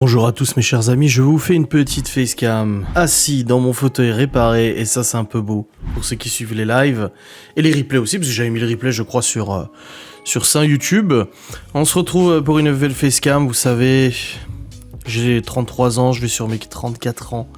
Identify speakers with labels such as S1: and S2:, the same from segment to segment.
S1: Bonjour à tous mes chers amis, je vous fais une petite facecam assis dans mon fauteuil réparé et ça c'est un peu beau pour ceux qui suivent les lives et les replays aussi parce que j'avais mis le replay je crois sur Saint YouTube. On se retrouve pour une nouvelle facecam, vous savez, j'ai 33 ans, je vais sur mes 34 ans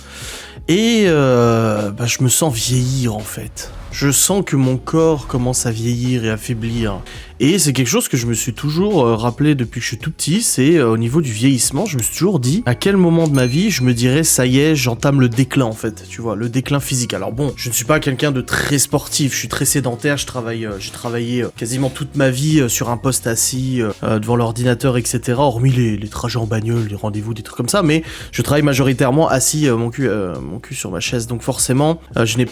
S1: et je me sens vieillir en fait. Je sens que mon corps commence à vieillir et à faiblir. Et c'est quelque chose que je me suis toujours rappelé depuis que je suis tout petit, c'est au niveau du vieillissement, je me suis toujours dit à quel moment de ma vie je me dirais ça y est, j'entame le déclin en fait, tu vois, le déclin physique. Alors bon, je ne suis pas quelqu'un de très sportif, je suis très sédentaire, j'ai travaillé quasiment toute ma vie sur un poste assis devant l'ordinateur, etc. Hormis les trajets en bagnole, les rendez-vous, des trucs comme ça, mais je travaille majoritairement assis, mon cul sur ma chaise. Donc forcément, je n'ai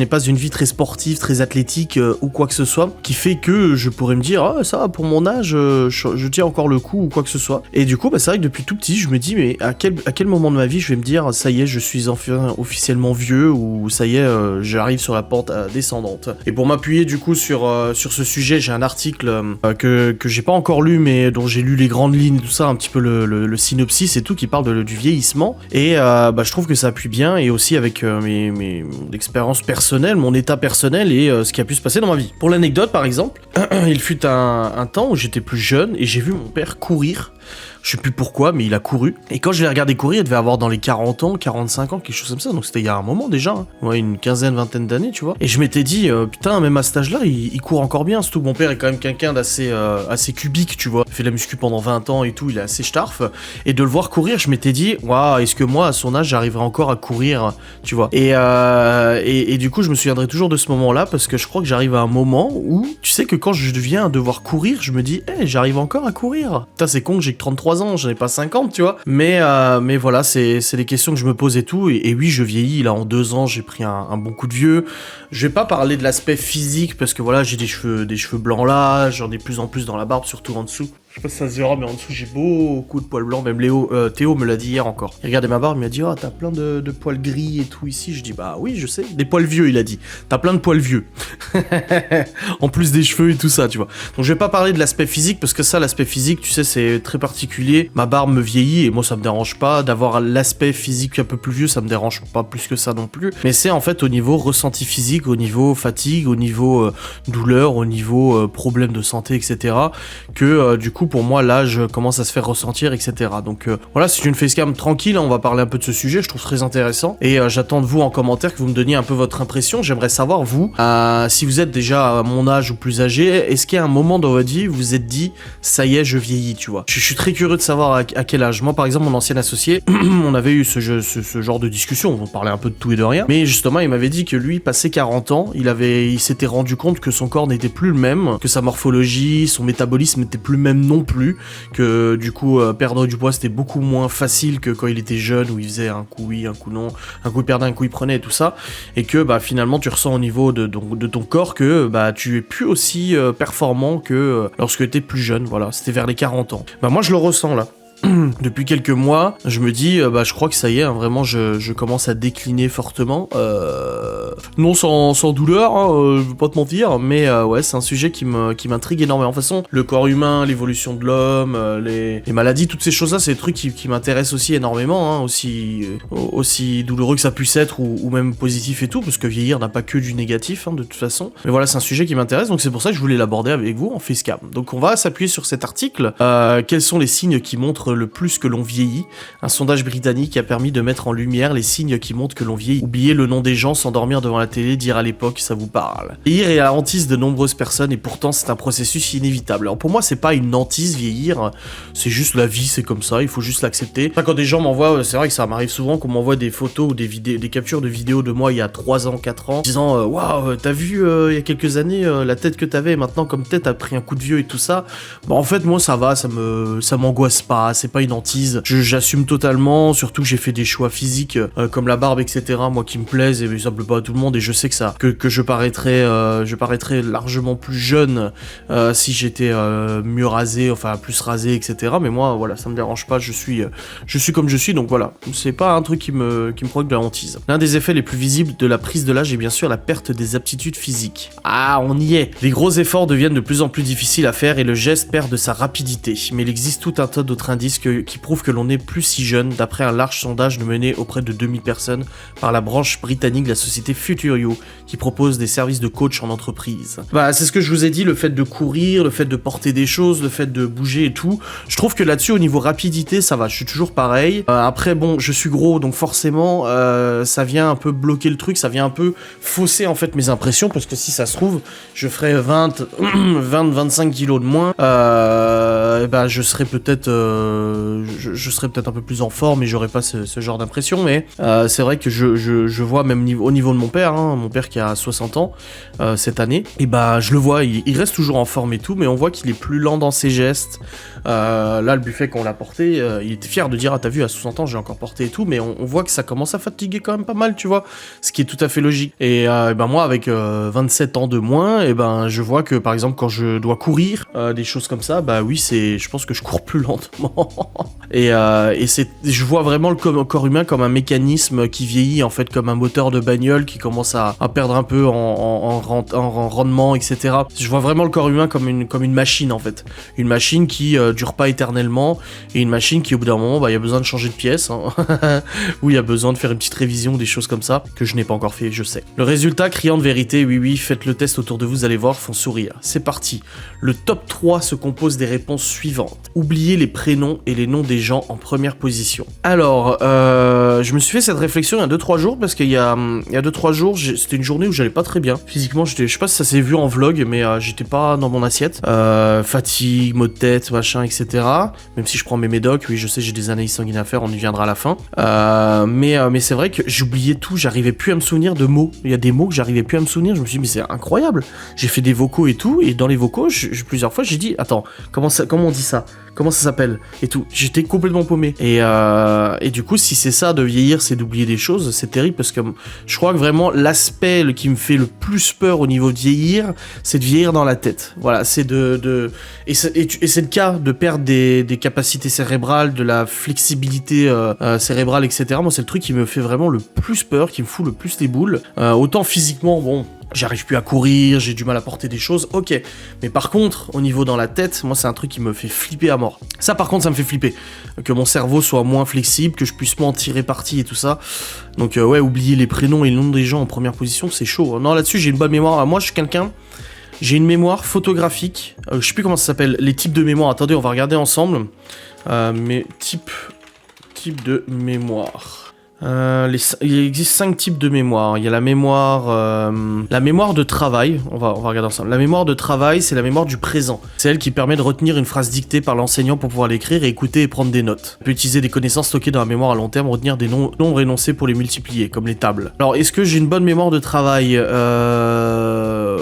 S1: pas une vie très sportive, très athlétique ou quoi que ce soit, qui fait que je pourrais me dire ah ça va pour mon âge je tiens encore le coup ou quoi que ce soit. Et du coup c'est vrai que depuis tout petit je me dis mais à quel moment de ma vie je vais me dire ça y est je suis enfin officiellement vieux ou ça y est j'arrive sur la pente descendante. Et pour m'appuyer du coup sur ce sujet j'ai un article que j'ai pas encore lu mais dont j'ai lu les grandes lignes tout ça, un petit peu le synopsis et tout qui parle du vieillissement et je trouve que ça appuie bien et aussi avec mes expériences personnelles, mon état personnel et ce qui a pu se passer dans ma vie. Pour l'anecdote par exemple, il fut un temps où j'étais plus jeune et j'ai vu mon père courir. Je sais plus pourquoi, mais il a couru. Et quand je l'ai regardé courir, il devait avoir dans les 40 ans, 45 ans, quelque chose comme ça. Donc c'était il y a un moment déjà. Hein. Ouais, une quinzaine, vingtaine d'années, tu vois. Et je m'étais dit, putain, même à cet âge-là, il court encore bien. Surtout que mon père est quand même quelqu'un d'assez assez cubique, tu vois. Il fait de la muscu pendant 20 ans et tout, il est assez starf. Et de le voir courir, je m'étais dit, waouh, est-ce que moi, à son âge, j'arriverai encore à courir, tu vois. Et du coup, je me souviendrai toujours de ce moment-là parce que je crois que j'arrive à un moment où, tu sais que quand je viens à devoir courir, je me dis, j'arrive encore à courir. Putain, c'est con que j'ai que 33 ans, j'en ai pas 50, tu vois. Mais voilà, c'est des questions que je me pose et tout. Et oui, je vieillis. Là, en 2 ans, j'ai pris un bon coup de vieux. Je vais pas parler de l'aspect physique parce que voilà, j'ai des cheveux blancs là, j'en ai de plus en plus dans la barbe, surtout en dessous. Je sais pas si ça se verra, mais en dessous, j'ai beaucoup de poils blancs. Même Théo me l'a dit hier encore. Il regardait ma barbe, il m'a dit, oh, t'as plein de poils gris et tout ici. Je dis, bah oui, je sais. Des poils vieux, il a dit. T'as plein de poils vieux. En plus des cheveux et tout ça, tu vois. Donc, je vais pas parler de l'aspect physique parce que ça, l'aspect physique, tu sais, c'est très particulier. Ma barbe me vieillit et moi, ça me dérange pas. D'avoir l'aspect physique un peu plus vieux, ça me dérange pas plus que ça non plus. Mais c'est en fait au niveau ressenti physique, au niveau fatigue, au niveau douleur, au niveau problème de santé, etc. que du coup, pour moi, l'âge commence à se faire ressentir, etc. Donc voilà, c'est une facecam tranquille, hein, on va parler un peu de ce sujet, je trouve très intéressant. Et j'attends de vous en commentaire que vous me donniez un peu votre impression. J'aimerais savoir, vous, si vous êtes déjà à mon âge ou plus âgé, est-ce qu'il y a un moment dans votre vie où vous vous êtes dit, ça y est, je vieillis, tu vois. Je suis très curieux de savoir à quel âge. Moi, par exemple, mon ancien associé, on avait eu ce genre de discussion, on parlait un peu de tout et de rien, mais justement, il m'avait dit que lui, passé 40 ans, il s'était rendu compte que son corps n'était plus le même, que sa morphologie, son métabolisme n'était plus le même non plus, que du coup perdre du poids c'était beaucoup moins facile que quand il était jeune où il faisait un coup oui, un coup non, un coup il perdait, un coup il prenait et tout ça, et que finalement tu ressens au niveau de ton corps que tu es plus aussi performant que lorsque tu étais plus jeune. Voilà, c'était vers les 40 ans. Moi je le ressens là. Depuis quelques mois, je me dis, je crois que ça y est, hein, vraiment, je commence à décliner fortement. Non sans douleur, hein, je veux pas te mentir, mais ouais, c'est un sujet qui m'intrigue énormément. De toute façon, le corps humain, l'évolution de l'homme, les maladies, toutes ces choses-là, c'est des trucs qui m'intéressent aussi énormément, hein, aussi douloureux que ça puisse être, ou même positif et tout, parce que vieillir n'a pas que du négatif, hein, de toute façon. Mais voilà, c'est un sujet qui m'intéresse, donc c'est pour ça que je voulais l'aborder avec vous en facecam. Donc on va s'appuyer sur cet article. Quels sont les signes qui montrent le plus que l'on vieillit? Un sondage britannique a permis de mettre en lumière les signes qui montrent que l'on vieillit. Oublier le nom des gens, s'endormir devant la télé, dire à l'époque ça vous parle. Vieillir est la hantise de nombreuses personnes et pourtant c'est un processus inévitable. Alors pour moi c'est pas une hantise vieillir, c'est juste la vie, c'est comme ça, il faut juste l'accepter. Enfin, quand des gens m'envoient, c'est vrai que ça m'arrive souvent qu'on m'envoie des photos ou des captures de vidéos de moi il y a 3 ans, 4 ans, disant waouh, t'as vu il y a quelques années la tête que t'avais, maintenant comme tête a pris un coup de vieux et tout ça. En fait moi ça va, ça m'angoisse pas, c'est pas une hantise. J'assume totalement, surtout que j'ai fait des choix physiques comme la barbe, etc. Moi qui me plaisent et ça plaît pas à tout le monde et je sais que ça que je paraîtrais largement plus jeune si j'étais mieux rasé, enfin plus rasé, etc. Mais moi voilà, ça me dérange pas, je suis comme je suis, donc voilà, c'est pas un truc qui me provoque de la hantise. L'un des effets les plus visibles de la prise de l'âge est bien sûr la perte des aptitudes physiques. Ah, on y est. Les gros efforts deviennent de plus en plus difficiles à faire et le geste perd de sa rapidité. Mais il existe tout un tas d'autres indices qui prouvent que l'on n'est plus si jeune, d'après un large sondage mené auprès de 2000 personnes par la branche britannique de la société Futurio, qui propose des services de coach en entreprise. Bah, c'est ce que je vous ai dit, le fait de courir, le fait de porter des choses, le fait de bouger et tout. Je trouve que là-dessus, au niveau rapidité, ça va, je suis toujours pareil. Après, bon, je suis gros, donc forcément, ça vient un peu bloquer le truc, ça vient un peu fausser en fait mes impressions, parce que si ça se trouve, je ferais 20-25 kilos de moins, bah, je serais peut-être je serais peut-être un peu plus en forme et j'aurais pas ce genre d'impression, mais c'est vrai que je vois même au niveau de mon père qui a 60 ans cette année, et bah je le vois, il reste toujours en forme et tout, mais on voit qu'il est plus lent dans ses gestes. Là, le buffet qu'on l'a porté, il était fier de dire, ah t'as vu, à 60 ans j'ai encore porté et tout, mais on voit que ça commence à fatiguer quand même pas mal, tu vois, ce qui est tout à fait logique. Et ben moi, avec 27 ans de moins, et ben je vois que par exemple quand je dois courir, des choses comme ça, bah oui, je pense que je cours plus lentement. et je vois vraiment le corps humain comme un mécanisme qui vieillit, en fait, comme un moteur de bagnole qui commence à perdre un peu en rendement, etc. Je vois vraiment le corps humain comme une machine, en fait. Une machine qui dure pas éternellement, et une machine qui, au bout d'un moment, bah, il y a besoin de changer de pièce, hein. Ou il y a besoin de faire une petite révision, des choses comme ça, que je n'ai pas encore fait, je sais. Le résultat, criant de vérité, oui, faites le test autour de vous, allez voir, font sourire. C'est parti. Le top 3 se compose des réponses suivantes. Oubliez les prénoms et les noms des gens en première position. Alors, je me suis fait cette réflexion il y a 2-3 jours, parce qu'il y a 2-3 jours, c'était une journée où j'allais pas très bien. Physiquement, je sais pas si ça s'est vu en vlog, mais j'étais pas dans mon assiette. Fatigue, maux de tête, machin, etc. Même si je prends mes médocs, oui, je sais, j'ai des analyses sanguines à faire, on y viendra à la fin. Mais c'est vrai que j'oubliais tout, j'arrivais plus à me souvenir de mots. Il y a des mots que j'arrivais plus à me souvenir, je me suis dit, mais c'est incroyable. J'ai fait des vocaux et tout, et dans les vocaux, plusieurs fois, j'ai dit, attends, comment on dit ça ? Comment ça s'appelle ? Et tout. J'étais complètement paumé. Et du coup, si c'est ça de vieillir, c'est d'oublier des choses, c'est terrible, parce que je crois que vraiment l'aspect qui me fait le plus peur au niveau de vieillir, c'est de vieillir dans la tête. Voilà, c'est et c'est le cas de perdre des capacités cérébrales, de la flexibilité cérébrale, etc. Moi, c'est le truc qui me fait vraiment le plus peur, qui me fout le plus les boules. Autant physiquement, bon, j'arrive plus à courir, j'ai du mal à porter des choses, ok. Mais par contre, au niveau dans la tête, moi c'est un truc qui me fait flipper à mort. Ça par contre, ça me fait flipper. Que mon cerveau soit moins flexible, que je puisse moins en tirer parti et tout ça. Donc ouais, oublier les prénoms et le nom des gens en première position, c'est chaud. Non, là-dessus, j'ai une bonne mémoire. Moi, je suis quelqu'un... J'ai une mémoire photographique. Je sais plus comment ça s'appelle. Les types de mémoire. Attendez, on va regarder ensemble. Mais type de mémoire. Il existe 5 types de mémoire. Il y a la mémoire de travail. On va regarder ensemble. La mémoire de travail, c'est la mémoire du présent. C'est elle qui permet de retenir une phrase dictée par l'enseignant pour pouvoir l'écrire et écouter et prendre des notes. On peut utiliser des connaissances stockées dans la mémoire à long terme, retenir des nombres énoncés pour les multiplier, comme les tables. Alors, est-ce que j'ai une bonne mémoire de travail ?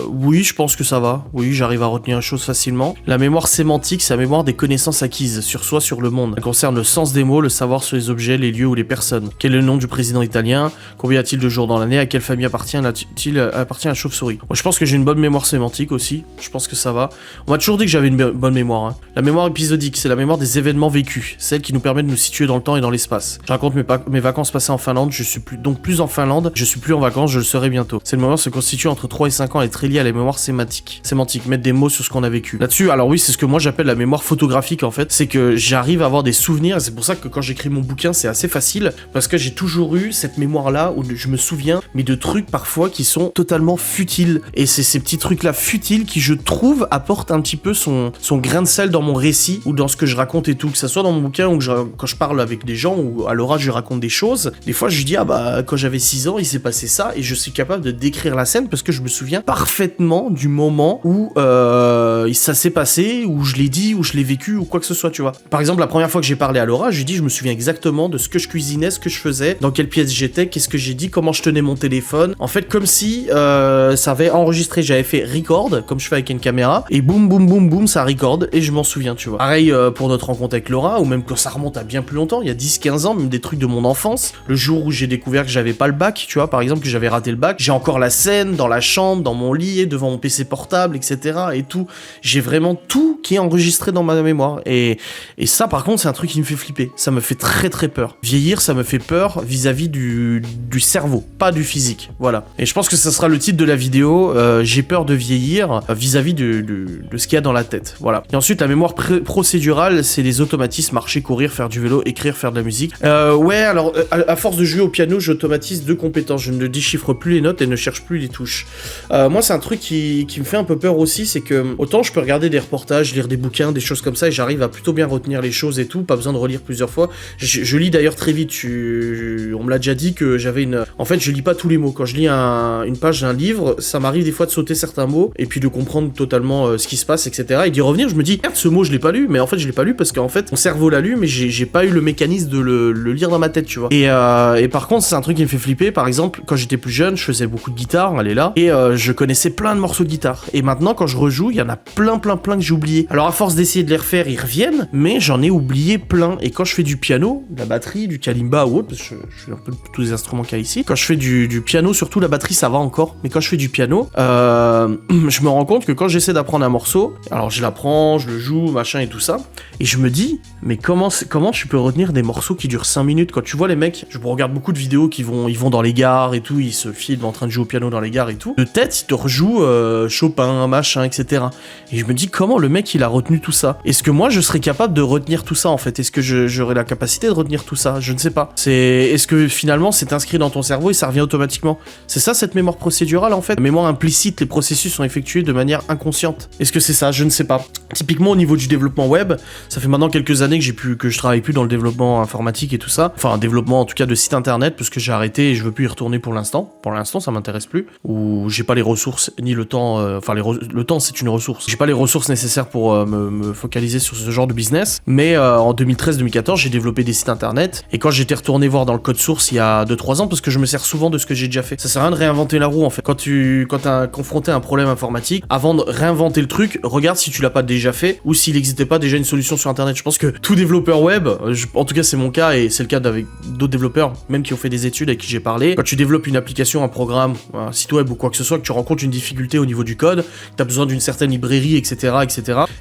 S1: Oui, je pense que ça va. Oui, j'arrive à retenir les choses facilement. La mémoire sémantique, c'est la mémoire des connaissances acquises sur soi, sur le monde. Elle concerne le sens des mots, le savoir sur les objets, les lieux ou les personnes. Quel est le nom du président italien ? Combien y a-t-il de jours dans l'année ? À quelle famille appartient la chauve-souris ? Moi, je pense que j'ai une bonne mémoire sémantique aussi. Je pense que ça va. On m'a toujours dit que j'avais une bonne mémoire. Hein. La mémoire épisodique, c'est la mémoire des événements vécus. Celle qui nous permet de nous situer dans le temps et dans l'espace. Je raconte mes vacances passées en Finlande. Je suis plus en Finlande. Je suis plus en vacances. Je le serai bientôt. Cette mémoire se constitue entre 3 et 5 ans. Elle est très liée à la mémoire sémantique. Mettre des mots sur ce qu'on a vécu. Là-dessus, alors oui, c'est ce que moi j'appelle la mémoire photographique en fait. C'est que j'arrive à avoir des souvenirs. Et c'est pour ça que quand j'écris mon bouquin, c'est assez facile. Parce que j'ai toujours eu cette mémoire-là où je me souviens, mais de trucs parfois qui sont totalement futiles. Et c'est ces petits trucs-là futiles qui, je trouve, apportent un petit peu son grain de sel dans mon récit ou dans ce que je raconte et tout. Que ça soit dans mon bouquin ou quand je parle avec des gens ou à l'oral je raconte des choses. Des fois, je dis, ah bah, quand j'avais 6 ans, il s'est passé ça. Et je suis capable de décrire la scène parce que je me souviens parfaitement du moment où ça s'est passé, où je l'ai dit, où je l'ai vécu, ou quoi que ce soit, tu vois. Par exemple, la première fois que j'ai parlé à Laura, je lui ai dit, je me souviens exactement de ce que je cuisinais, ce que je faisais, dans quelle pièce j'étais, qu'est-ce que j'ai dit, comment je tenais mon téléphone. En fait, comme si ça avait enregistré, j'avais fait record, comme je fais avec une caméra, et boum, boum, boum, boum, ça record, et je m'en souviens, tu vois. Pareil pour notre rencontre avec Laura, ou même quand ça remonte à bien plus longtemps, il y a 10-15 ans, même des trucs de mon enfance, le jour où j'ai découvert que j'avais pas le bac, tu vois, par exemple, que j'avais raté le bac, j'ai encore la scène dans la chambre, dans mon lit, devant mon PC portable, etc. et tout. J'ai vraiment tout qui est enregistré dans ma mémoire. Et ça, par contre, c'est un truc qui me fait flipper. Ça me fait très très peur. Vieillir, ça me fait peur vis-à-vis du cerveau, pas du physique. Voilà. Et je pense que ça sera le titre de la vidéo. J'ai peur de vieillir vis-à-vis de ce qu'il y a dans la tête. Voilà. Et ensuite, la mémoire procédurale, c'est les automatismes, marcher, courir, faire du vélo, écrire, faire de la musique. Ouais, alors, à force de jouer au piano, j'automatise 2 compétences. Je ne déchiffre plus les notes et ne cherche plus les touches. Moi, c'est un truc qui me fait un peu peur aussi, c'est que autant je peux regarder des reportages, lire des bouquins, des choses comme ça, et j'arrive à plutôt bien retenir les choses et tout, pas besoin de relire plusieurs fois. Je lis d'ailleurs très vite. On me l'a déjà dit que j'avais une... En fait, je lis pas tous les mots. Quand je lis une page d'un livre, ça m'arrive des fois de sauter certains mots, et puis de comprendre totalement ce qui se passe, etc. Et d'y revenir, je me dis, merde, ce mot, je l'ai pas lu, mais en fait, je l'ai pas lu parce qu'en fait, mon cerveau l'a lu, mais j'ai pas eu le mécanisme de le lire dans ma tête, tu vois. Et par contre, c'est un truc qui me fait flipper. Par exemple, quand j'étais plus jeune, je faisais beaucoup de guitare, elle est là, et je connaissais plein de morceaux de guitare. Et maintenant, quand je rejoue, il y en a plein que j'ai oublié. Alors, à force d'essayer de les refaire, ils reviennent, mais j'en ai oublié plein. Et quand je fais du piano, de la batterie, du kalimba ou autre, parce que je fais un peu tous les instruments qu'il y a ici, quand je fais du piano, surtout la batterie, ça va encore, mais quand je fais du piano, je me rends compte que quand j'essaie d'apprendre un morceau, alors je l'apprends, je le joue, machin et tout ça, et je me dis, mais comment tu peux retenir des morceaux qui durent 5 minutes? Quand tu vois les mecs, je regarde beaucoup de vidéos ils vont dans les gares et tout, ils se filment en train de jouer au piano dans les gares et tout, de tête, ils te rejouent Chopin, machin, etc. Et je me dis, comment le mec, il a retenu tout ça? Est-ce que moi, je serais capable de retenir tout ça, en fait? Est-ce que j'aurais la capacité de retenir tout ça? Je ne sais pas. Est-ce que finalement, c'est inscrit dans ton cerveau et ça revient automatiquement? C'est ça, cette mémoire procédurale, en fait? La mémoire implicite, les processus sont effectués de manière inconsciente. Est-ce que c'est ça? Je ne sais pas. Typiquement, au niveau du développement web, ça fait maintenant quelques années que je travaille plus dans le développement informatique et tout ça. Enfin, un développement, en tout cas, de site internet, parce que j'ai arrêté et je veux plus y retourner pour l'instant. Pour l'instant, ça m'intéresse plus. Ou j'ai pas les ressources, ni le temps, le temps, c'est une ressource. J'ai pas les ressources nécessaires pour me focaliser sur ce genre de business. Mais en 2013-2014, j'ai développé des sites internet. Et quand j'étais retourné voir dans le code source il y a 2-3 ans, parce que je me sers souvent de ce que j'ai déjà fait. Ça sert à rien de réinventer la roue, en fait. Quand t'as confronté à un problème informatique, avant de réinventer le truc, regarde si tu l'as pas déjà fait ou s'il n'existait pas déjà une solution sur internet. Je pense que tout développeur web, en tout cas c'est mon cas et c'est le cas avec d'autres développeurs, même qui ont fait des études avec qui j'ai parlé, quand tu développes une application, un programme, un site web ou quoi que ce soit, que tu rencontres une difficulté au niveau du code, t'as besoin d'une certaine librairie, etc.,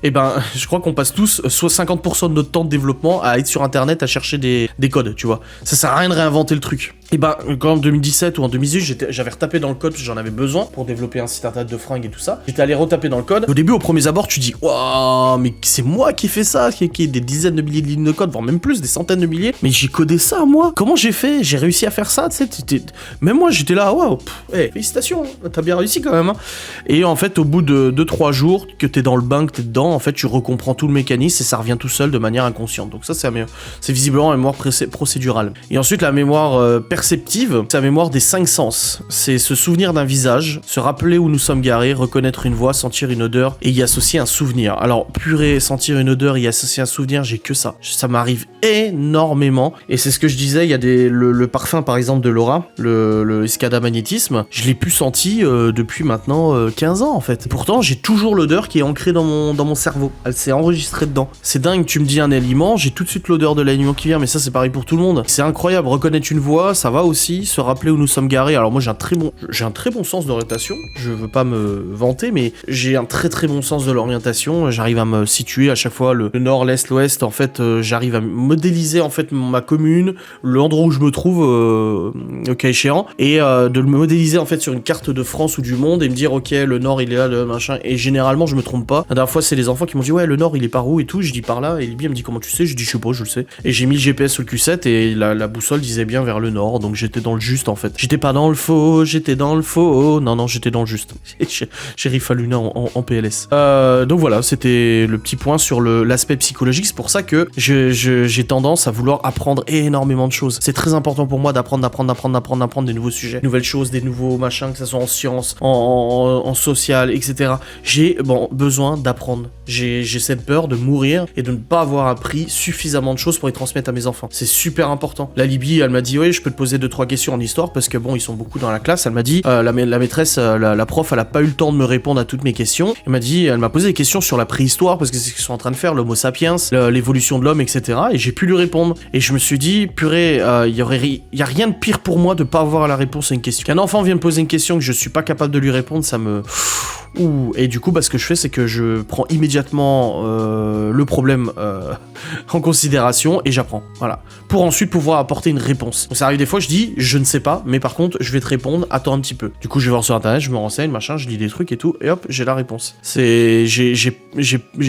S1: et ben, je crois qu'on passe tous soit 50% de notre temps de développement à être sur internet à chercher des codes, tu vois. Ça sert à rien de réinventer le truc. Et ben, quand en 2017 ou en 2018, j'avais retapé dans le code parce que j'en avais besoin pour développer un site internet de fringues et tout ça. J'étais allé retaper dans le code. Au début, au premier abord, tu dis, waouh, mais c'est moi qui ai fait ça, qui est des dizaines de milliers de lignes de code, voire même plus, des centaines de milliers. Mais j'ai codé ça, moi. Comment j'ai fait? J'ai réussi à faire ça, tu sais. Même moi, j'étais là, waouh, félicitations, t'as bien réussi quand même. Hein. Et en fait, au bout de 2-3 jours, que t'es dans le bain, que t'es dedans, en fait, tu recomprends tout le mécanisme et ça revient tout seul de manière inconsciente. Donc ça, c'est visiblement la mémoire procédurale. Et ensuite, la mémoire perceptive, c'est la mémoire des 5 sens. C'est se souvenir d'un visage, se rappeler où nous sommes garés, reconnaître une voix, sentir une odeur et y associer un souvenir. Alors, purée, sentir une odeur et y associer un souvenir, j'ai que ça. Ça m'arrive énormément. Et c'est ce que je disais, il y a le parfum, par exemple, de Laura, le Escada Magnétisme, je l'ai plus senti depuis maintenant 15 ans, en fait. Pourtant, j'ai toujours l'odeur qui est ancrée dans mon cerveau. Elle s'est enregistrée dedans. C'est dingue, tu me dis un aliment, j'ai tout de suite l'odeur de l'aliment qui vient, mais ça, c'est pareil pour tout le monde. C'est incroyable, reconnaître une voix, ça va aussi, se rappeler où nous sommes garés. Alors moi, j'ai un très bon sens d'orientation, je veux pas me vanter, mais j'ai un très très bon sens de l'orientation, j'arrive à me situer à chaque fois le nord, l'est, l'ouest, en fait, j'arrive à modéliser en fait ma commune, l'endroit où je me trouve, au cas échéant, et de le modéliser en fait sur une carte de France ou du monde et me dire ok, le nord il est là, le machin, et généralement je me trompe pas. La dernière fois, c'est les enfants qui m'ont dit ouais, le nord il est par où et tout, je dis par là, et Libby elle me dit comment tu sais, je dis je sais pas, je le sais, et j'ai mis le GPS sur le Q7 et la boussole disait bien vers le nord, donc j'étais dans le juste en fait. J'étais pas dans le faux, j'étais dans le faux, non, j'étais dans le juste. Sheriff Aluna en PLS. Donc voilà, c'était le petit point sur l'aspect psychologique. C'est pour ça que j'ai tendance à vouloir apprendre énormément de choses. C'est très important pour moi d'apprendre des nouveaux sujets, nouvelles choses, des nouveaux machins, que ce soit en sciences, en social, etc. J'ai besoin d'apprendre. J'ai cette peur de mourir et de ne pas avoir appris suffisamment de choses pour y transmettre à mes enfants. C'est super important. La Libye, elle m'a dit ouais, je peux te poser posé 2-3 questions en histoire parce que bon, ils sont beaucoup dans la classe. Elle m'a dit, la maîtresse, la prof, elle a pas eu le temps de me répondre à toutes mes questions. Elle m'a posé des questions sur la préhistoire parce que c'est ce qu'ils sont en train de faire, l'Homo sapiens, l'évolution de l'homme, etc. Et j'ai pu lui répondre. Et je me suis dit, purée, il y a rien de pire pour moi de pas avoir la réponse à une question. Qu'un enfant vient me poser une question que je suis pas capable de lui répondre, ça me... Ouh. Et du coup, ce que je fais, c'est que je prends immédiatement le problème en considération et j'apprends. Voilà. Pour ensuite pouvoir apporter une réponse. Donc ça arrive des fois, je dis, je ne sais pas, mais par contre, je vais te répondre, attends un petit peu. Du coup, je vais voir sur internet, je me renseigne, machin, je lis des trucs et tout, et hop, j'ai la réponse. J'ai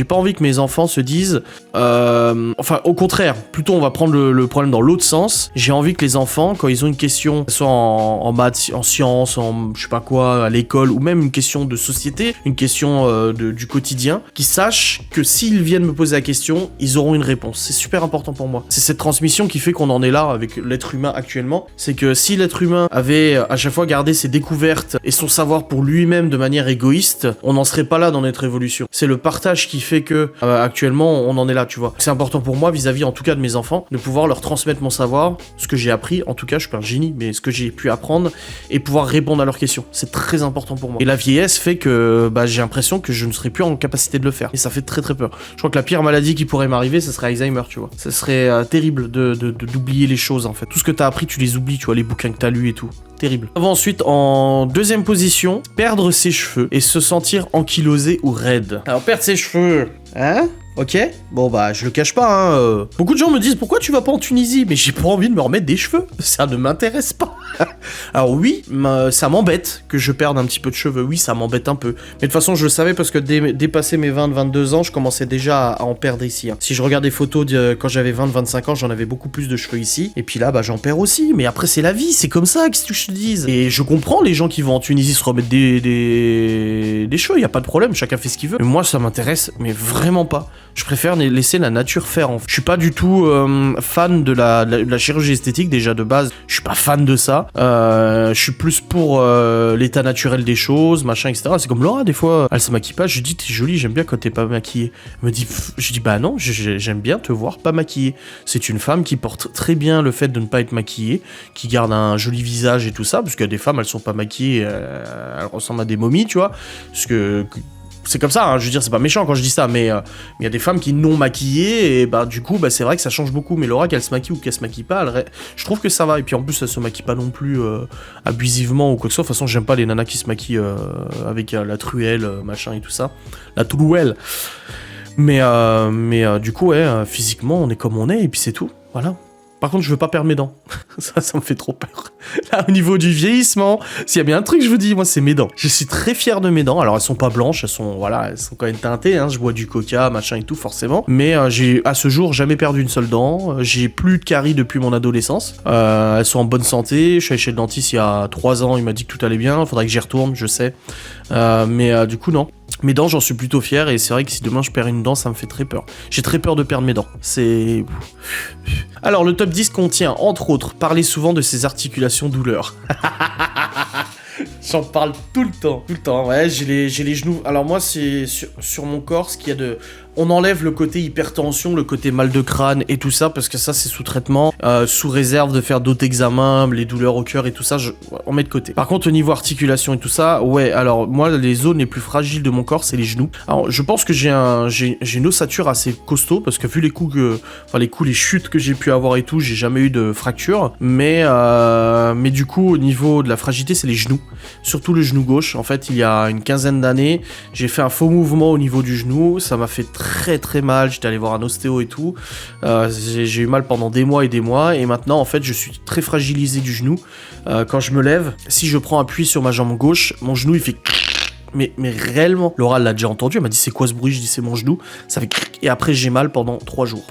S1: pas envie que mes enfants se disent... Enfin, au contraire, plutôt on va prendre le problème dans l'autre sens. J'ai envie que les enfants, quand ils ont une question, soit en maths, en sciences, en je sais pas quoi, à l'école, ou même une question de société, une question du quotidien, qu'ils sachent que s'ils viennent me poser la question, ils auront une réponse. C'est super important pour moi. C'est cette transmission qui fait qu'on en est là avec l'être humain actuellement. C'est que si l'être humain avait à chaque fois gardé ses découvertes et son savoir pour lui-même de manière égoïste, on n'en serait pas là dans notre évolution. C'est le partage qui fait que actuellement on en est là, tu vois. C'est important pour moi vis-à-vis en tout cas de mes enfants, de pouvoir leur transmettre mon savoir, ce que j'ai appris, en tout cas je suis pas un génie, mais ce que j'ai pu apprendre et pouvoir répondre à leurs questions. C'est très important pour moi. Et la vieillesse fait que j'ai l'impression que je ne serai plus en capacité de le faire. Et ça fait très très peur. Je crois que la pire maladie qui pourrait m'arriver, ce serait Alzheimer, tu vois. Ça serait terrible d'oublier les choses en fait. Tout ce que t'as appris, tu les oublies, tu vois, les bouquins que t'as lus et tout. Terrible. On va ensuite en deuxième position, perdre ses cheveux et se sentir ankylosé ou raide. Alors perdre ses cheveux, hein? Ok, bon je le cache pas, hein. Beaucoup de gens me disent pourquoi tu vas pas en Tunisie, mais j'ai pas envie de me remettre des cheveux, ça ne m'intéresse pas. Alors oui, ça m'embête que je perde un petit peu de cheveux, oui ça m'embête un peu. Mais de toute façon je le savais parce que dépassé mes 20-22 ans, je commençais déjà à en perdre ici. Hein. Si je regarde des photos quand j'avais 20-25 ans, j'en avais beaucoup plus de cheveux ici. Et puis là, j'en perds aussi, mais après c'est la vie, c'est comme ça, qu'est-ce que je te dise. Et je comprends les gens qui vont en Tunisie se remettre des cheveux, y a pas de problème, chacun fait ce qu'il veut. Mais moi ça m'intéresse, mais vraiment pas. Je préfère laisser la nature faire. En fait. Je suis pas du tout fan de la chirurgie esthétique déjà de base. Je suis pas fan de ça. Je suis plus pour l'état naturel des choses, machin, etc. C'est comme Laura, des fois, elle se maquille pas. Je lui dis, t'es jolie, j'aime bien quand t'es pas maquillée. Elle me dit, je dis, bah non, j'aime bien te voir pas maquillée. C'est une femme qui porte très bien le fait de ne pas être maquillée, qui garde un joli visage et tout ça, parce qu'il y a des femmes, elles sont pas maquillées, elles ressemblent à des momies, tu vois. Parce que c'est comme ça, hein, je veux dire, c'est pas méchant quand je dis ça, mais il y a des femmes qui non maquillées, et du coup, c'est vrai que ça change beaucoup. Mais Laura, qu'elle se maquille ou qu'elle se maquille pas, je trouve que ça va. Et puis en plus, elle se maquille pas non plus abusivement ou quoi que ce soit. De toute façon, j'aime pas les nanas qui se maquillent avec la truelle, machin et tout ça. La trouelle. Mais du coup, ouais, physiquement, on est comme on est, et puis c'est tout. Voilà. Par contre, je veux pas perdre mes dents. ça me fait trop peur. Là, au niveau du vieillissement, s'il y a bien un truc, je vous dis, moi, c'est mes dents. Je suis très fier de mes dents. Alors, elles sont pas blanches, elles sont quand même teintées, hein. Je bois du coca, machin et tout, forcément. Mais j'ai, à ce jour, jamais perdu une seule dent. J'ai plus de caries depuis mon adolescence. Elles sont en bonne santé. Je suis allé chez le dentiste il y a 3 ans. Il m'a dit que tout allait bien. Faudrait que j'y retourne, je sais. Mais du coup, non. Mes dents, j'en suis plutôt fier, et c'est vrai que si demain je perds une dent, ça me fait très peur. J'ai très peur de perdre mes dents. C'est... Alors, le top 10 contient, entre autres, parler souvent de ses articulations douleurs. J'en parle tout le temps. Ouais, j'ai les genoux. Alors moi, c'est sur mon corps, ce qu'il y a de... On enlève le côté hypertension, le côté mal de crâne et tout ça, parce que ça, c'est sous traitement, sous réserve de faire d'autres examens, les douleurs au cœur et tout ça, on met de côté. Par contre, au niveau articulation et tout ça, ouais, alors moi, les zones les plus fragiles de mon corps, c'est les genoux. Alors, je pense que j'ai une ossature assez costaud, parce que vu les chutes que j'ai pu avoir et tout, j'ai jamais eu de fracture, mais du coup, au niveau de la fragilité, c'est les genoux. Surtout le genou gauche. En fait, il y a une quinzaine d'années, j'ai fait un faux mouvement au niveau du genou, ça m'a fait très très mal, j'étais allé voir un ostéo et tout, j'ai eu mal pendant des mois, et maintenant en fait je suis très fragilisé du genou. Quand je me lève, si je prends appui sur ma jambe gauche, mon genou il fait... Mais réellement, Laura l'a déjà entendu, elle m'a dit c'est quoi ce bruit, je dis c'est mon genou, ça fait... Et après j'ai mal pendant 3 jours.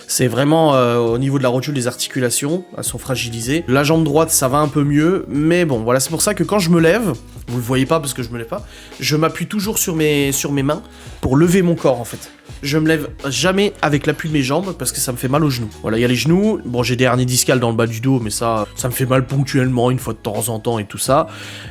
S1: C'est vraiment au niveau de la rotule des articulations, elles sont fragilisées. La jambe droite ça va un peu mieux, mais bon voilà, c'est pour ça que quand je me lève, vous le voyez pas parce que je me lève pas, je m'appuie toujours sur mes mains pour lever mon corps en fait. Je me lève jamais avec l'appui de mes jambes parce que ça me fait mal aux genoux. Voilà, il y a les genoux, bon j'ai des hernies discales dans le bas du dos, mais ça me fait mal ponctuellement une fois de temps en temps et tout ça.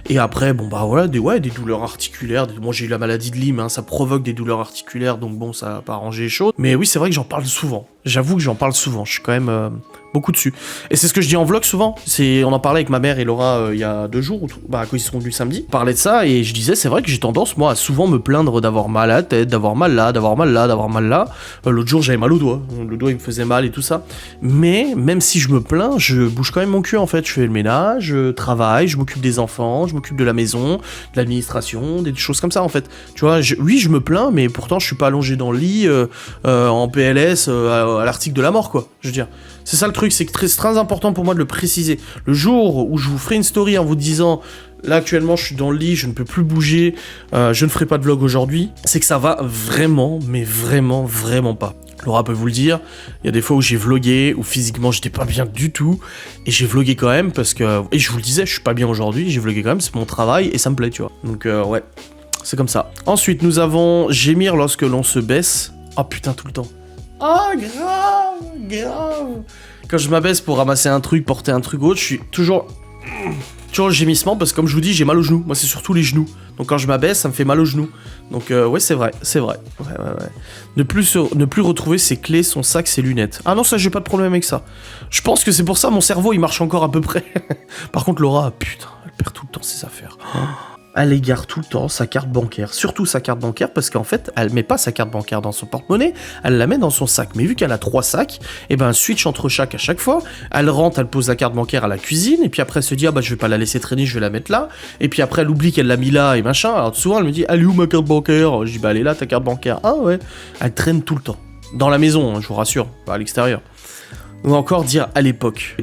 S1: Et après, bon voilà, des douleurs articulaires. Moi j'ai eu la maladie de Lyme, hein, ça provoque des douleurs articulaires, donc bon ça a pas arrangé les choses. Mais oui, c'est vrai que j'en parle souvent. J'avoue que j'en parle souvent, je suis quand même... beaucoup dessus. Et c'est ce que je dis en vlog souvent. On en parlait avec ma mère et Laura il y a 2 jours, quand ils sont venus samedi. On parlait de ça et je disais, c'est vrai que j'ai tendance, moi, à souvent me plaindre d'avoir mal à la tête, d'avoir mal là, d'avoir mal là, d'avoir mal là. L'autre jour, j'avais mal au doigt. Le doigt, il me faisait mal et tout ça. Mais même si je me plains, je bouge quand même mon cul, en fait. Je fais le ménage, je travaille, je m'occupe des enfants, je m'occupe de la maison, de l'administration, des choses comme ça, en fait. Tu vois, oui, je me plains, mais pourtant, je suis pas allongé dans le lit en PLS à l'article de la mort, quoi. Je veux dire. C'est ça le truc, c'est très important pour moi de le préciser. Le jour où je vous ferai une story en vous disant là actuellement je suis dans le lit, je ne peux plus bouger, je ne ferai pas de vlog aujourd'hui, c'est que ça va vraiment, mais vraiment pas. Laura peut vous le dire, il y a des fois où j'ai vlogué, où physiquement j'étais pas bien du tout, et j'ai vlogué quand même parce que, et je vous le disais, je suis pas bien aujourd'hui, j'ai vlogué quand même, c'est mon travail et ça me plaît, tu vois. Donc ouais, c'est comme ça. Ensuite nous avons gémir lorsque l'on se baisse. Oh putain, tout le temps. Oh grave. Quand je m'abaisse pour ramasser un truc, porter un truc autre, je suis toujours le gémissement parce que comme je vous dis, j'ai mal aux genoux. Moi, c'est surtout les genoux. Donc quand je m'abaisse, ça me fait mal aux genoux. Donc ouais, c'est vrai. Ouais. Ne plus retrouver ses clés, son sac, ses lunettes. Ah non, ça, j'ai pas de problème avec ça. Je pense que c'est pour ça mon cerveau, il marche encore à peu près. Par contre, Laura, putain, elle perd tout le temps ses affaires. Elle égare tout le temps sa carte bancaire, surtout sa carte bancaire, parce qu'en fait, elle met pas sa carte bancaire dans son porte-monnaie, elle la met dans son sac. Mais vu qu'elle a 3 sacs, et ben elle switch entre chaque à chaque fois. Elle rentre, elle pose la carte bancaire à la cuisine, et puis après elle se dit ah bah je vais pas la laisser traîner, je vais la mettre là. Et puis après elle oublie qu'elle l'a mis là et machin. Alors souvent elle me dit elle est où ma carte bancaire? Je dis bah elle est là ta carte bancaire. Ah ouais. Elle traîne tout le temps. Dans la maison, hein, je vous rassure, pas à l'extérieur. Ou encore dire à l'époque.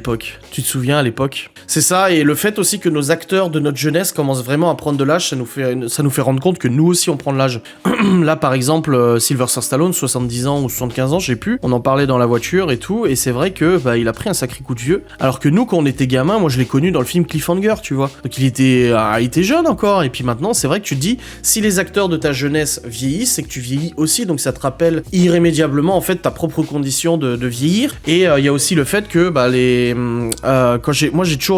S1: Tu te souviens à l'époque? C'est ça, et le fait aussi que nos acteurs de notre jeunesse commencent vraiment à prendre de l'âge, ça nous fait rendre compte que nous aussi on prend de l'âge. Là par exemple, Sylvester Stallone, 70 ans ou 75 ans, je sais plus, on en parlait dans la voiture et tout, et c'est vrai que bah, il a pris un sacré coup de vieux. Alors que nous, quand on était gamin, moi je l'ai connu dans le film Cliffhanger, tu vois. Donc il était jeune encore, et puis maintenant c'est vrai que tu te dis, si les acteurs de ta jeunesse vieillissent, c'est que tu vieillis aussi, donc ça te rappelle irrémédiablement en fait ta propre condition de vieillir. Et il y a aussi le fait que bah, moi j'ai toujours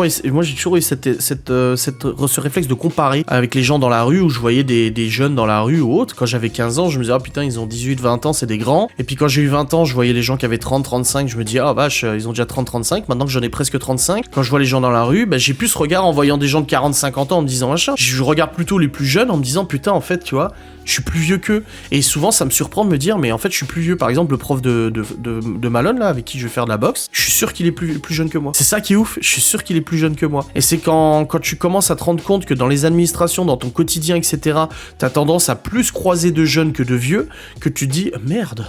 S1: eu ce réflexe de comparer avec les gens dans la rue, où je voyais des jeunes dans la rue ou autre. Quand j'avais 15 ans, je me disais ah putain ils ont 18-20 ans, c'est des grands. Et puis quand j'ai eu 20 ans, je voyais les gens qui avaient 30-35, je me dis ah vache, ils ont déjà 30-35. Maintenant que j'en ai presque 35, quand je vois les gens dans la rue, bah, j'ai plus ce regard en voyant des gens de 40-50 ans en me disant machin. Je regarde plutôt les plus jeunes en me disant putain en fait tu vois, je suis plus vieux qu'eux. Et souvent ça me surprend de me dire mais en fait je suis plus vieux. Par exemple le prof de Malone là avec qui je vais faire de la boxe, je suis sûr qu'il est plus jeune que moi. C'est ça qui est ouf, je suis sûr qu'il est plus jeune que moi. Et c'est quand tu commences à te rendre compte que dans les administrations, dans ton quotidien, etc., t'as tendance à plus croiser de jeunes que de vieux, que tu te dis merde,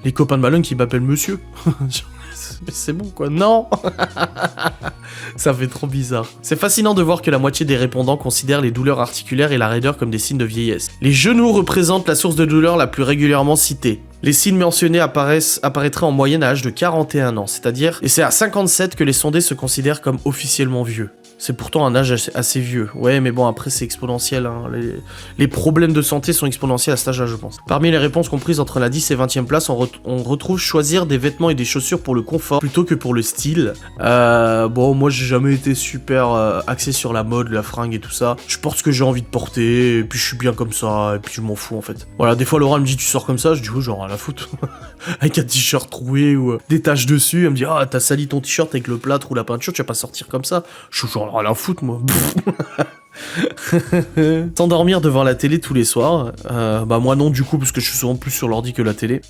S1: les copains de Malone qui m'appellent monsieur. C'est bon quoi, non. Ça fait trop bizarre. C'est fascinant de voir que la moitié des répondants considèrent les douleurs articulaires et la raideur comme des signes de vieillesse. Les genoux représentent la source de douleur la plus régulièrement citée. Les signes mentionnés apparaîtraient en moyenne à l'âge de 41 ans, c'est-à-dire, et c'est à 57 que les sondés se considèrent comme officiellement vieux. C'est pourtant un âge assez vieux. Ouais, mais bon, après, c'est exponentiel. Hein. Les problèmes de santé sont exponentiels à cet âge-là, je pense. Parmi les réponses comprises entre la 10 et 20e place, on retrouve choisir des vêtements et des chaussures pour le confort plutôt que pour le style. Bon, moi, j'ai jamais été super axé sur la mode, la fringue et tout ça. Je porte ce que j'ai envie de porter, et puis je suis bien comme ça, et puis je m'en fous, en fait. Voilà, des fois, Laura me dit, tu sors comme ça, je dis, oh, genre, à la foutre. Avec un t-shirt troué ou des taches dessus, elle me dit, ah, t'as sali ton t-shirt avec le plâtre ou la peinture, tu vas pas sortir comme ça. Je suis genre, à la foutre, moi. S'endormir devant la télé tous les soirs, bah moi non du coup parce que je suis souvent plus sur l'ordi que la télé.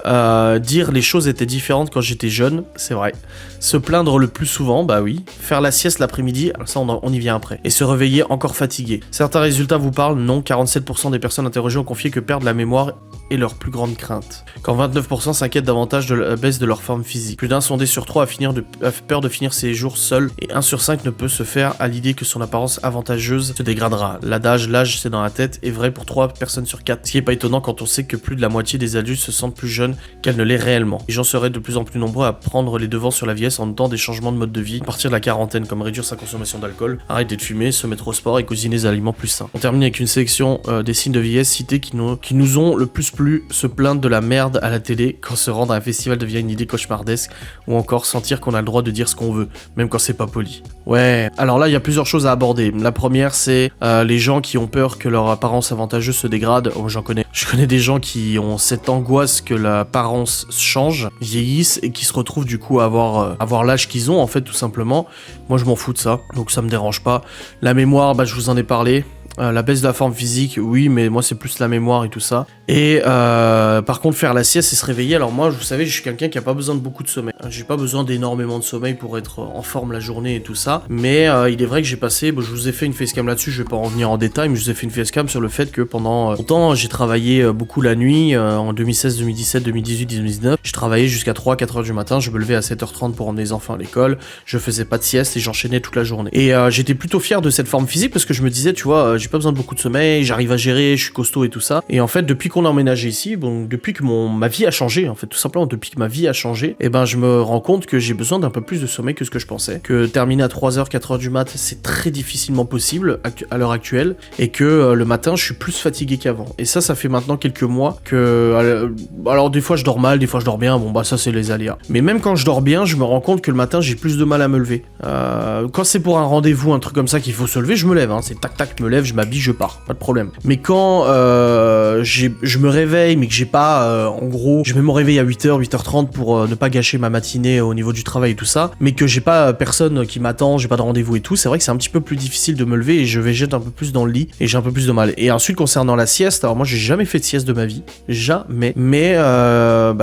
S1: Dire les choses étaient différentes quand j'étais jeune, c'est vrai. Se plaindre le plus souvent, bah oui. Faire la sieste l'après-midi, alors ça on y vient après. Et se réveiller encore fatigué. Certains résultats vous parlent, non, 47% des personnes interrogées ont confié que perdre la mémoire est leur plus grande crainte. Quand 29% s'inquiètent davantage de la baisse de leur forme physique. Plus d'un sondé sur 3 a peur de finir ses jours seul, et 1 sur 5 ne peut se faire à l'idée que son apparence avantageuse se dégradera. L'adage, l'âge c'est dans la tête, est vrai pour 3 personnes sur 4. Ce qui est pas étonnant quand on sait que plus de la moitié des adultes se sentent plus jeunes qu'elles ne l'est réellement. Les gens seraient de plus en plus nombreux à prendre les devants sur la vieillesse en notant des changements de mode de vie à partir de la quarantaine, comme réduire sa consommation d'alcool, arrêter de fumer, se mettre au sport et cuisiner des aliments plus sains. On termine avec une sélection des signes de vieillesse cités qui nous ont le plus plu: se plaindre de la merde à la télé quand se rendre à un festival devient une idée cauchemardesque, ou encore sentir qu'on a le droit de dire ce qu'on veut, même quand c'est pas poli. Ouais, alors là, il y a plusieurs choses à aborder. La première, c'est les gens qui ont peur que leur apparence avantageuse se dégrade. Oh, j'en connais. Je connais des gens qui ont cette angoisse que l'apparence change, vieillissent et qui se retrouvent du coup à avoir l'âge qu'ils ont, en fait, tout simplement. Moi, je m'en fous de ça, donc ça me dérange pas. La mémoire, bah, je vous en ai parlé. La baisse de la forme physique, oui, mais moi c'est plus la mémoire et tout ça. Et par contre faire la sieste et se réveiller, alors moi vous savez je suis quelqu'un qui a pas besoin de beaucoup de sommeil. J'ai pas besoin d'énormément de sommeil pour être en forme la journée et tout ça. Mais il est vrai que j'ai passé, je vous ai fait une facecam là-dessus, je vais pas en revenir en détail, mais je vous ai fait une facecam sur le fait que pendant longtemps j'ai travaillé beaucoup la nuit, en 2016, 2017, 2018, 2019. Je travaillais jusqu'à 3-4 heures du matin, je me levais à 7h30 pour emmener les enfants à l'école, je faisais pas de sieste et j'enchaînais toute la journée. Et j'étais plutôt fier de cette forme physique parce que je me disais, tu vois, j'ai pas besoin de beaucoup de sommeil, j'arrive à gérer, je suis costaud et tout ça. Et en fait, depuis qu'on a emménagé ici, bon, depuis que ma vie a changé, en fait, tout simplement, depuis que ma vie a changé, et ben, je me rends compte que j'ai besoin d'un peu plus de sommeil que ce que je pensais. Que terminer à 3h, 4h du mat, c'est très difficilement possible à l'heure actuelle. Et que le matin, je suis plus fatigué qu'avant. Et ça fait maintenant quelques mois que... alors, des fois, je dors mal, des fois, je dors bien. Bon, bah, ça, c'est les aléas. Mais même quand je dors bien, je me rends compte que le matin, j'ai plus de mal à me lever. Quand c'est pour un rendez-vous, un truc comme ça qu'il faut se lever, je me lève. Hein. C'est tac-tac, je me lève, je m'habille, je pars. Pas de problème. Mais quand je me réveille, mais que j'ai pas, en gros, je mets mon réveil à 8h, 8h30 pour ne pas gâcher ma matinée au niveau du travail et tout ça, mais que j'ai pas personne qui m'attend, j'ai pas de rendez-vous et tout, c'est vrai que c'est un petit peu plus difficile de me lever et je végète un peu plus dans le lit et j'ai un peu plus de mal. Et ensuite, concernant la sieste, alors moi j'ai jamais fait de sieste de ma vie, jamais, mais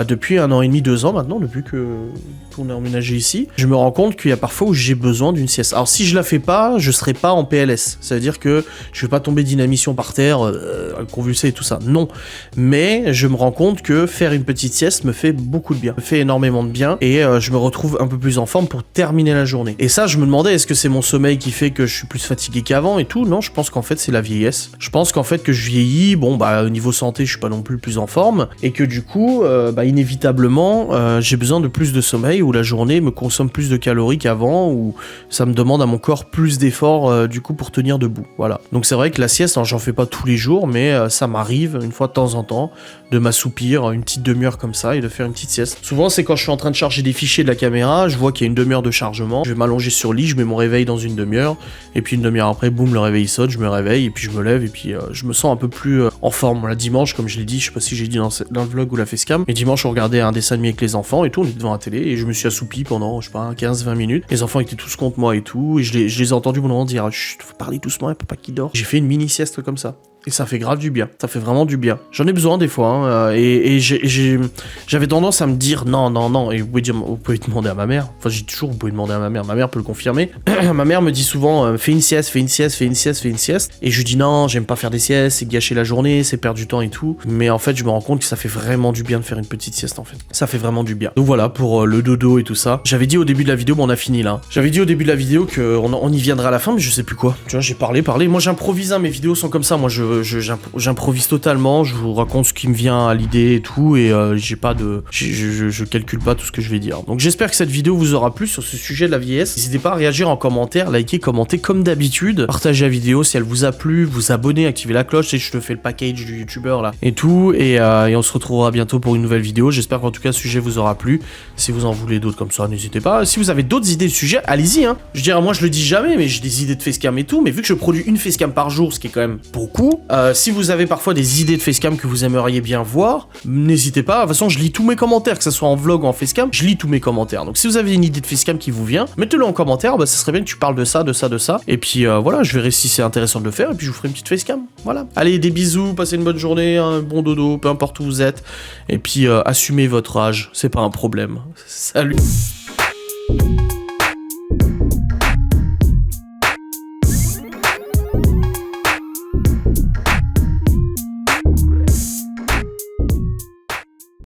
S1: depuis 1 an et demi, 2 ans maintenant, depuis qu'on est emménagé ici, je me rends compte qu'il y a parfois où j'ai besoin d'une sieste. Alors si je la fais pas, je serai pas en PLS, ça veut dire que je vais pas tomber d'inanition par terre, convulsé et tout ça, non. Mais je me rends compte que faire une petite sieste me fait beaucoup de bien, me fait énormément de bien, et je me retrouve un peu plus en forme pour terminer la journée. Et ça, je me demandais, est-ce que c'est mon sommeil qui fait que je suis plus fatigué qu'avant et tout? Non, je pense qu'en fait c'est la vieillesse. Je pense qu'en fait que je vieillis, bon bah au niveau santé je suis pas non plus le plus en forme, et que du coup, inévitablement, j'ai besoin de plus de sommeil, où la journée me consomme plus de calories qu'avant, où ça me demande à mon corps plus d'efforts du coup pour tenir debout. Voilà. Donc c'est vrai que la sieste, alors j'en fais pas tous les jours, mais ça m'arrive une fois de temps en temps de m'assoupir une petite demi-heure comme ça et de faire une petite sieste. Souvent c'est quand je suis en train de charger des fichiers de la caméra, je vois qu'il y a une demi-heure de chargement, je vais m'allonger sur le lit, je mets mon réveil dans une demi-heure, et puis une demi-heure après, boum, le réveil saute, je me réveille, et puis je me lève, et puis je me sens un peu plus en forme. Là, dimanche, comme je l'ai dit, je sais pas si j'ai dit dans le vlog ou la facecam, mais dimanche on regardait un dessin animé avec les enfants et tout, on était devant la télé, et je me suis assoupi pendant, je sais pas, 15-20 minutes. Les enfants étaient tous contre moi et tout, et je les ai entendus mon dire, chut, faut parler doucement, il y a papa qui dort. J'ai fait une mini sieste comme ça. Et ça fait grave du bien, ça fait vraiment du bien. J'en ai besoin des fois, hein, et j'avais tendance à me dire non, et vous pouvez demander à ma mère, enfin j'ai toujours, vous pouvez demander à ma mère peut le confirmer. Ma mère me dit souvent, fais une sieste, et je lui dis non, j'aime pas faire des siestes, c'est gâcher la journée, c'est perdre du temps et tout. Mais en fait, je me rends compte que ça fait vraiment du bien de faire une petite sieste en fait. Ça fait vraiment du bien. Donc voilà, pour le dodo et tout ça. J'avais dit au début de la vidéo, mais on a fini là. J'avais dit au début de la vidéo qu'on y viendra à la fin, mais je sais plus quoi. Tu vois, j'ai parlé. Moi j'improvise, hein, mes vidéos sont comme ça, moi j'improvise totalement, je vous raconte ce qui me vient à l'idée et tout, et j'ai pas de... Je calcule pas tout ce que je vais dire. Donc j'espère que cette vidéo vous aura plu sur ce sujet de la vieillesse. N'hésitez pas à réagir en commentaire, liker, commenter comme d'habitude, partagez la vidéo si elle vous a plu, vous abonner, activez la cloche, et je te fais le package du youtubeur là, et tout, et on se retrouvera bientôt pour une nouvelle vidéo. J'espère qu'en tout cas ce sujet vous aura plu. Si vous en voulez d'autres comme ça, n'hésitez pas. Si vous avez d'autres idées de sujets, allez-y, hein. Je dirais, moi je le dis jamais, mais j'ai des idées de facecam et tout, mais vu que je produis une facecam par jour, ce qui est quand même beaucoup, si vous avez parfois des idées de facecam que vous aimeriez bien voir, n'hésitez pas. De toute façon, je lis tous mes commentaires, que ce soit en vlog ou en facecam, je lis tous mes commentaires. Donc si vous avez une idée de facecam qui vous vient, mettez-le en commentaire, ça serait bien que tu parles de ça. Et puis voilà, je verrai si c'est intéressant de le faire, et puis je vous ferai une petite facecam. Voilà. Allez, des bisous, passez une bonne journée, un bon dodo, peu importe où vous êtes. Et puis assumez votre âge, c'est pas un problème. Salut.